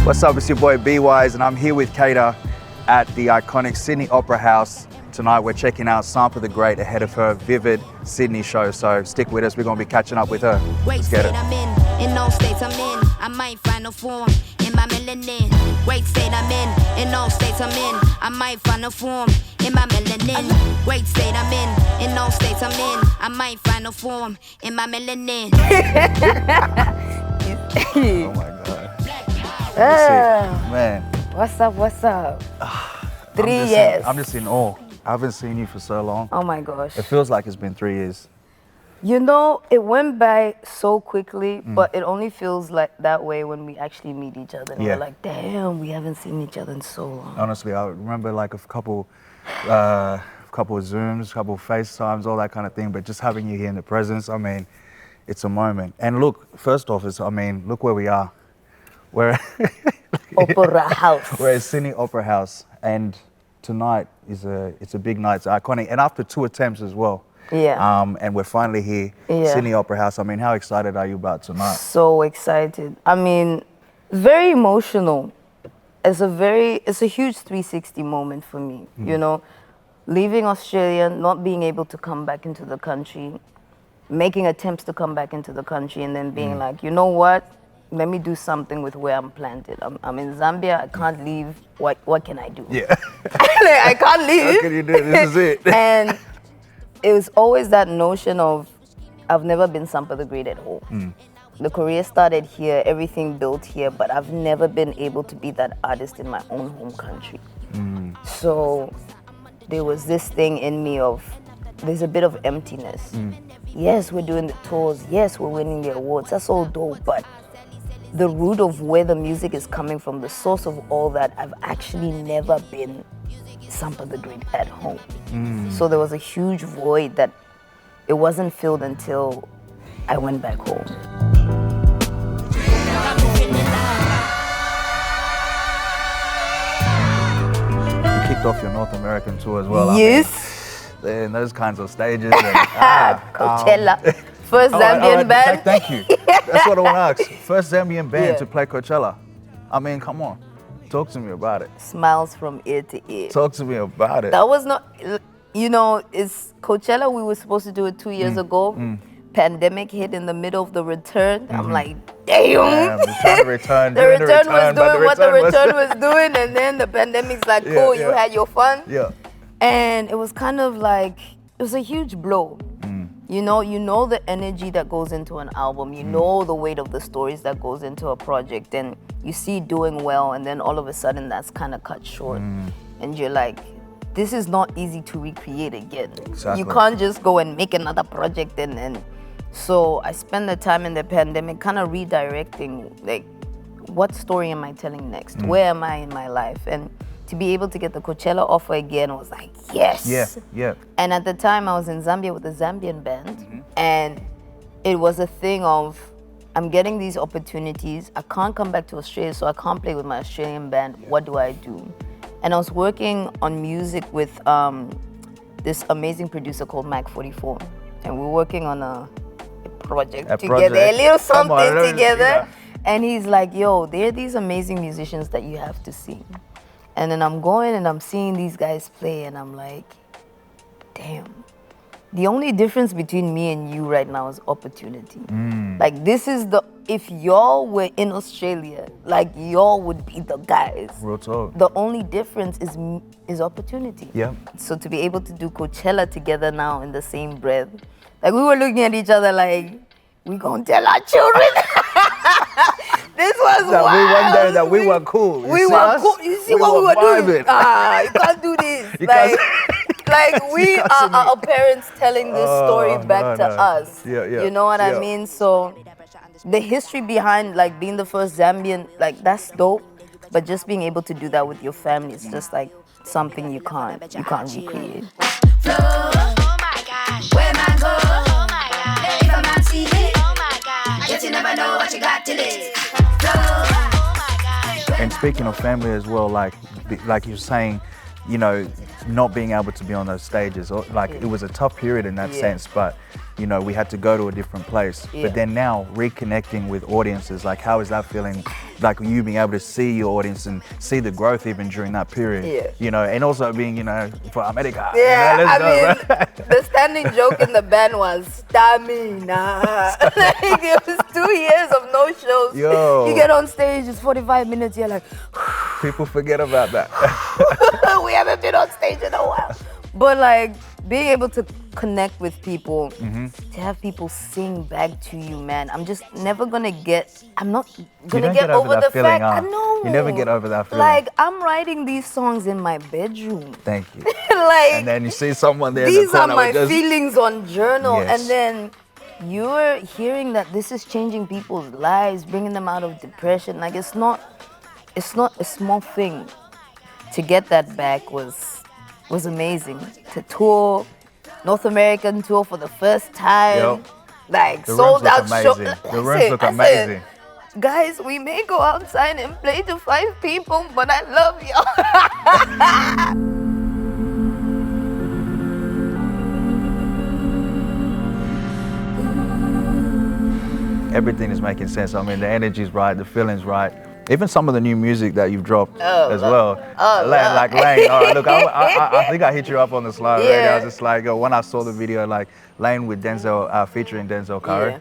What's up, it's your boy B-Wise, and I'm here with Kata at the iconic Sydney Opera House. Tonight we're checking out Sampa The Great ahead of her Vivid Sydney show, so stick with us, we're going to be catching up with her. Let's get it. In all states I'm in, I might find a form in my melanin. Great state I'm in all states I'm in, I might find a form in my melanin. Great state I'm in all states I'm in, I might find a form in my melanin. Oh my God. Man. What's up? 3 years. I'm just in awe. I haven't seen you for so long. Oh my gosh. It feels like it's been 3 years. You know, it went by so quickly, but it only feels like that way when we actually meet each other. And we're like, damn, we haven't seen each other in so long. Honestly, I remember like a couple of Zooms, couple of FaceTimes, all that kind of thing, but just having you here in the presence, I mean, it's a moment. And look, first off, look where we are. We're Opera House. We're at Sydney Opera House, and tonight it's a big night. It's iconic, and after 2 attempts as well. Yeah. And we're finally here, Sydney Opera House. I mean, how excited are you about tonight? So excited. I mean, very emotional. It's a huge 360 moment for me. You know, leaving Australia, not being able to come back into the country, making attempts to come back into the country, and then being like, you know what? Let me do something with where I'm planted. I'm in Zambia. I can't leave. What can I do? Yeah. I can't leave. What can you do? This is it. And it was always that notion of, I've never been Sampa The Great at home. The career started here, everything built here, but I've never been able to be that artist in my own home country. So there was this thing in me of, there's a bit of emptiness. Yes, we're doing the tours. Yes, we're winning the awards. That's all dope, but the root of where the music is coming from, the source of all that, I've actually never been Sampa The Great at home. So there was a huge void that it wasn't filled until I went back home. You kicked off your North American tour as well. Yes. I mean, those kinds of stages. And, Coachella. First Zambian band. Thank you. That's what I want to ask. First Zambian band to play Coachella. I mean, come on. Talk to me about it. Smiles from ear to ear. Talk to me about it. That was not, you know, it's Coachella, we were supposed to do it 2 years ago. Pandemic hit in the middle of the return. I'm like, damn. The return The return was doing what the return was doing, and then the pandemic's like, cool, you had your fun. Yeah. And it was kind of like, it was a huge blow. You know the energy that goes into an album. You know the weight of the stories that goes into a project, and you see doing well, and then all of a sudden that's kind of cut short. And you're like, this is not easy to recreate again. Exactly. You can't just go and make another project and so I spent the time in the pandemic kind of redirecting, like, what story am I telling next? Where am I in my life? And to be able to get the Coachella offer again was like, yes. Yeah. And at the time I was in Zambia with a Zambian band, and it was a thing of, I'm getting these opportunities, I can't come back to Australia, so I can't play with my Australian band. What do I do? And I was working on music with this amazing producer called Mac 44, and we're working on a project together, a little something together. And he's like, yo, there are these amazing musicians that you have to see. And then I'm going and I'm seeing these guys play, and I'm like, damn. The only difference between me and you right now is opportunity. Like, this is if y'all were in Australia, like, y'all would be the guys. Real talk. The only difference is opportunity. Yeah. So to be able to do Coachella together now in the same breath, like, we were looking at each other like, we gonna tell our children. This was that wild. we wonder that we were cool. We were cool. You see what we were doing? You can't do this. Like we are our parents telling this story back to us. Yeah. You know what I mean? So the history behind, like, being the first Zambian, like, that's dope. But just being able to do that with your family, it's just like something you can't recreate. Flow, oh my gosh, where man go, oh my gosh, if I'm on TV, oh my gosh, I guess you never know what you got till it's flow, oh my gosh. And speaking of family as well, like you're saying, you know, not being able to be on those stages, or like, it was a tough period in that sense, but you know, we had to go to a different place. Yeah. But then now reconnecting with audiences, like how is that feeling? Like you being able to see your audience and see the growth even during that period. Yeah. You know, and also being, you know, for America. Yeah, you know, let's go, I mean, the standing joke in the band was stamina. Like, it was 2 years of no shows. Yo. You get on stage, it's 45 minutes, you're like, People forget about that. we haven't been on stage in a while. But like being able to connect with people, to have people sing back to you, man. I'm just never gonna get. I'm not gonna get over the feeling, fact. I know. You never get over that feeling. Like I'm writing these songs in my bedroom. Thank you. Like And then you see someone there. these in the are corner my with just, feelings on journal, Yes. and then you're hearing that this is changing people's lives, bringing them out of depression. Like it's not a small thing. To get that back was amazing. To tour North American tour for the first time, Yep. like The sold rooms out look show. amazing. The rooms look amazing. Guys, we may go outside and play to 5 people, but I love y'all. Everything is making sense. I mean, the energy's right, the feeling's right. Even some of the new music that you've dropped as well. Like Lane. All right, look, I think I hit you up on the slide already. I was just like, when I saw the video, like Lane with Denzel, featuring Denzel Curry. Yeah.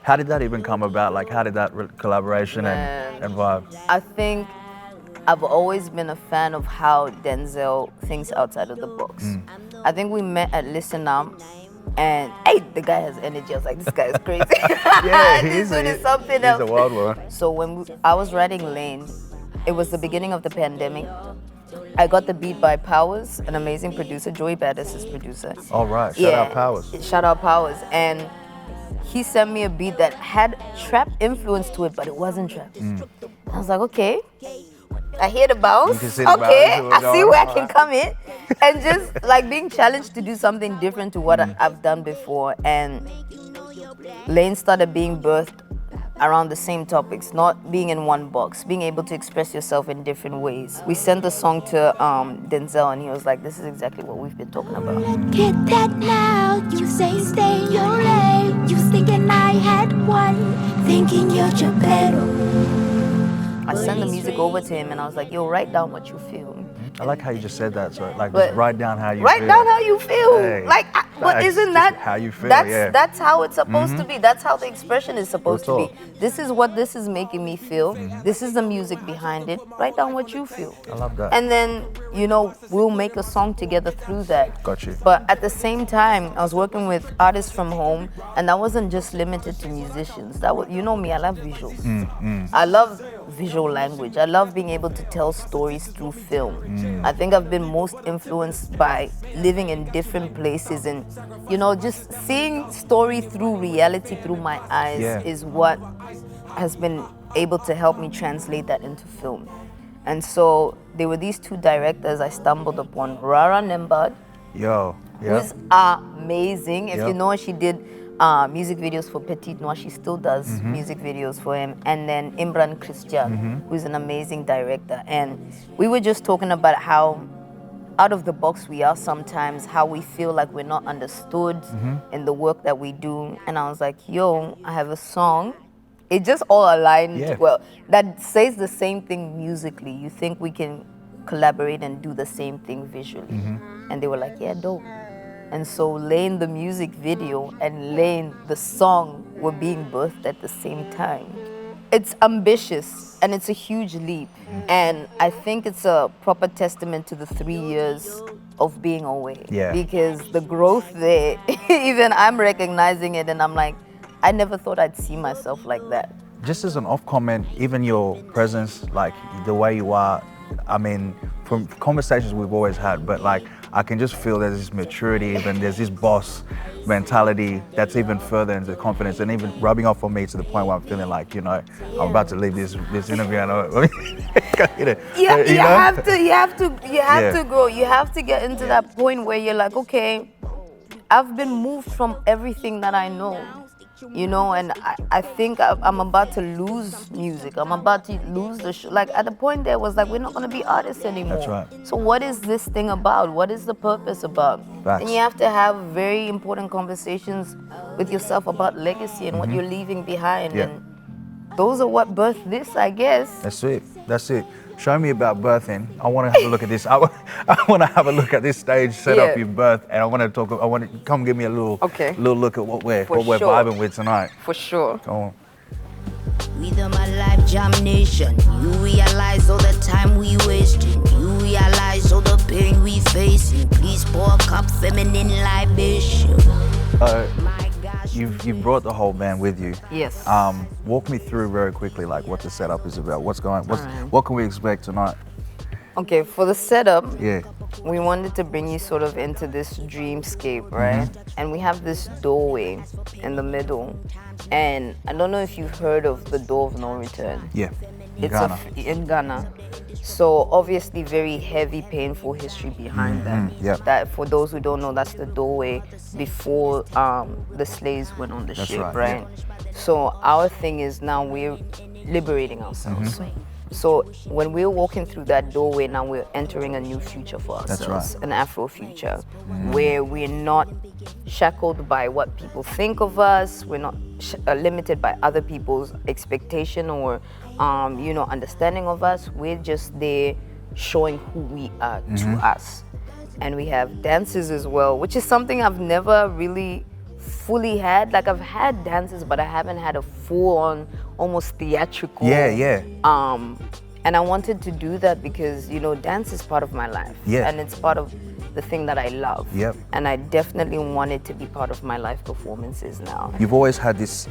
How did that even come about? Like, how did that collaboration and vibe? I think I've always been a fan of how Denzel thinks outside of the box. I think we met at Listen Up, and hey, the guy has energy. I was like, this guy is crazy. Yeah, this dude is something else. He's a wild one. So when I was writing Lane, it was the beginning of the pandemic. I got the beat by Powers, an amazing producer. Joey Badass is producer. All right, shout out Powers. Shout out Powers. And he sent me a beat that had trap influence to it, but it wasn't trap. I was like, okay, I hear the bounce. You can see the Okay, bounce, I see where I can come in. And just like being challenged to do something different to what I've done before. And Lane started being birthed around the same topics, not being in one box, being able to express yourself in different ways. We sent the song to Denzel, and he was like, this is exactly what we've been talking about. Get that now, you say stay in your lane. You thinking I had one, thinking you're Geppetto. I sent the music over to him, and I was like, yo, write down what you feel. I like how you just said that. So, like, But just write down how you Write feel. down how you feel. Hey, Like, but that's isn't just that how you feel? That's Yeah. that's how it's supposed to be. That's how the expression is supposed Real to talk. be. This is what this is making me feel. This is the music behind it. Write down what you feel. I love that. And then, you know, we'll make a song together through that. Got you. But at the same time, I was working with artists from home, and that wasn't just limited to musicians. That was, you know me, I love visuals. I love visual language. I love being able to tell stories through film. I think I've been most influenced by living in different places, and, you know, just seeing story through reality through my eyes is what has been able to help me translate that into film. And so there were these 2 directors I stumbled upon, Rara Nembad, Yo, who's amazing. If you Yep. know, she did music videos for Petit Noir. She still does music videos for him. And then Imran Christian, who's an amazing director. And we were just talking about how out of the box we are sometimes, how we feel like we're not understood in the work that we do. And I was like, yo, I have a song. It just all aligned well. That says the same thing musically. You think we can collaborate and do the same thing visually. And they were like, yeah, dope. And so Lane, the music video, and Lane, the song, were being birthed at the same time. It's ambitious, and it's a huge leap. And I think it's a proper testament to the 3 years of being away. Yeah. Because the growth there, even I'm recognizing it, and I'm like, I never thought I'd see myself like that. Just as an off comment, even your presence, like the way you are, I mean, from conversations we've always had, but like I can just feel there's this maturity, even there's this boss mentality that's even further into confidence and even rubbing off on me to the point where I'm feeling like, you know, I'm about to leave this interview. I know, You have to grow. You have to get into that point where you're like, okay, I've been moved from everything that I know you know, and I think I'm about to lose music. I'm about to lose the show. Like at the point there was like, we're not gonna be artists anymore. That's right. So what is this thing about? What is the purpose about? Facts. And you have to have very important conversations with yourself about legacy and what you're leaving behind. Yeah. And those are what birthed this, I guess. That's it. That's it. Show me about birthing. I want to have a look at this. I want to have a look at this stage setup Yeah. you've birthed, and I want to talk. I want to come give me a little look at what we're For sure. vibing with tonight. For sure. Come on. With my life jam nation, you realize all the time we wasting. You realize all the pain we facing. Please pour a cup feminine libation. My gosh, You've brought the whole band with you. Yes. Walk me through very quickly, like what the setup is about. Alright. What can we expect tonight? Okay, for the setup, Yeah. we wanted to bring you sort of into this dreamscape, right? And we have this doorway in the middle. And I don't know if you've heard of the Door of No Return. Yeah. It's Ghana. in Ghana. So obviously very heavy, painful history behind that. Yep. That for those who don't know, that's the doorway before the slaves went on the That's ship, right, right? So our thing is now we're liberating ourselves. So when we're walking through that doorway, now we're entering a new future for That's ourselves, right. an Afro future, where we're not shackled by what people think of us. We're not limited by other people's expectation or, understanding of us. We're just there showing who we are to us. And we have dances as well, which is something I've never really fully had. Like I've had dances, but I haven't had a full-on, almost theatrical. Yeah. And I wanted to do that because, dance is part of my life. Yeah. And it's part of the thing that I love. Yep. And I definitely want it to be part of my life performances now. You've always had this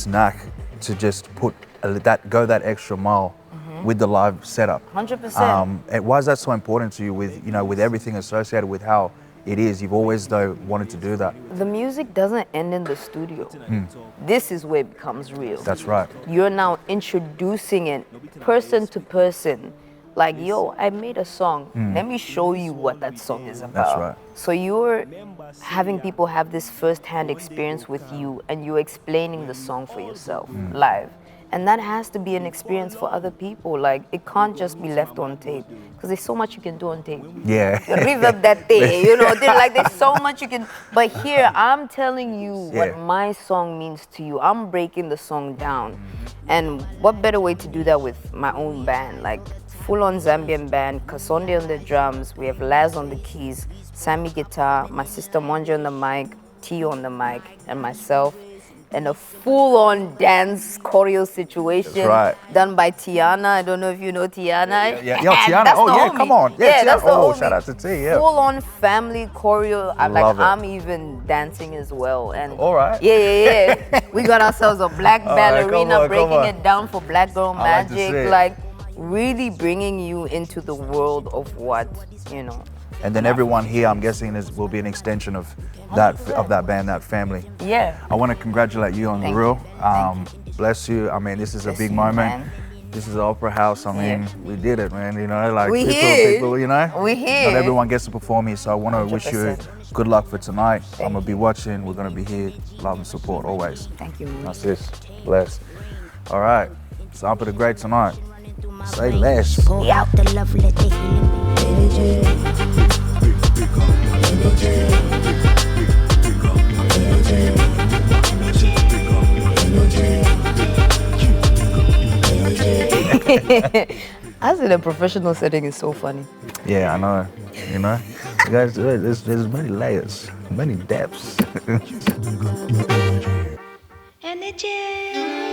knack to just put that extra mile with the live setup. 100%. And why is that so important to you with everything associated with how it is? You've always though wanted to do that. The music doesn't end in the studio. This is where it becomes real. That's right. You're now introducing it person to person. Like, yo, I made a song. Let me show you what that song is about. That's right. So you're having people have this first-hand experience with you, and you're explaining the song for yourself live. And that has to be an experience for other people. Like, it can't just be left on tape, because there's so much you can do on tape. Yeah. Reverb that thing, there's so much you can. But here, I'm telling you what my song means to you. I'm breaking the song down. And what better way to do that with my own band? Like, full-on Zambian band, Kasonde on the drums, we have Laz on the keys, Sammy guitar, my sister Monja on the mic, Tio on the mic, and myself. And a full-on dance choreo situation done by Tiana. I don't know if you know Tiana. Yeah. Yo, Tiana. Oh, yeah, come on. Yeah, Tiana. That's the Oh, homie. shout out to T, yeah. Full-on family choreo. Love it. I'm even dancing as well. And All right. Yeah. We got ourselves a black All right, come ballerina on, breaking it down for Black Girl I like to Magic. see it. Like, really bringing you into the world of what, And then everyone here, I'm guessing, will be an extension of that band, that family. Yeah. I want to congratulate you on Thank the real. you. Thank you. Bless you. I mean, this is a Bless big you, moment. man. This is the Opera House. I mean, we did it, man. Like We people, here. We here. Not everyone gets to perform here, so I want to wish you 100%. good luck for tonight. I'm gonna be watching. We're gonna be here, love and support always. Thank you, man. That's this. Bless. All right. Sampa The Great tonight. Say less. pour out the love, let the healing Us in a professional setting is so funny. Yeah, I know. You guys, there's many layers, many depths. energy.